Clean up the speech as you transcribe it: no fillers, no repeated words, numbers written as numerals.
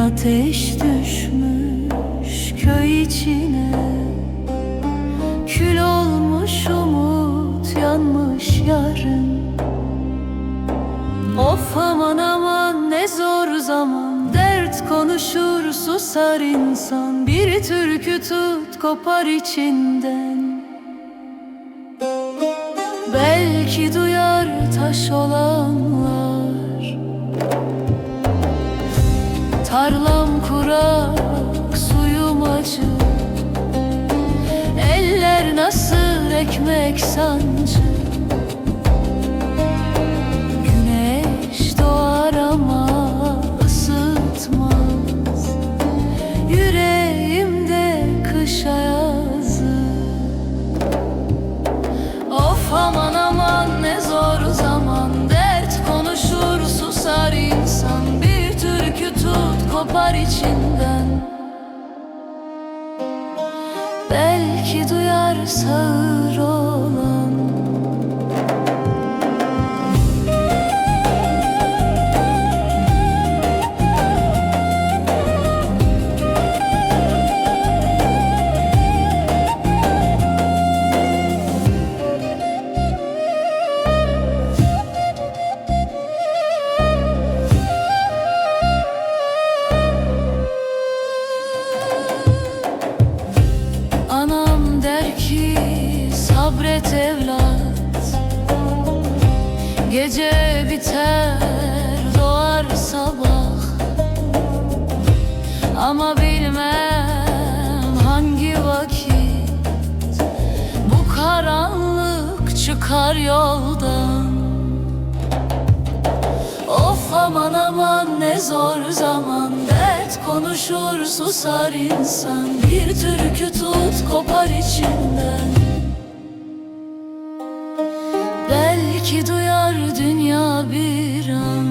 ateş düşmüş köy içine, kül olmuş umut, yanmış yarın. Of aman aman ne zor zaman, dert konuşur susar insan. Bir türkü tut kopar içinden, belki duyar taş olanlar. Tarlam kurak, suyum acı, eller nasıl ekmek sancı. Güneş doğar ama ısıtmaz yüreğimde kış ayazı. Of aman aman ne zor zaman, dert konuşur susar insan. Bir türkü tut kopar içinden, belki duyar sağır olan. Anam der ki sabret evlat, gece biter doğar sabah. Ama bilmem hangi vakit bu karanlık çıkar yoldan. Of aman aman ne zor zaman, dert konuşur susar insan. Bir türkü tut kopar içinden, belki duyar dünya bir an.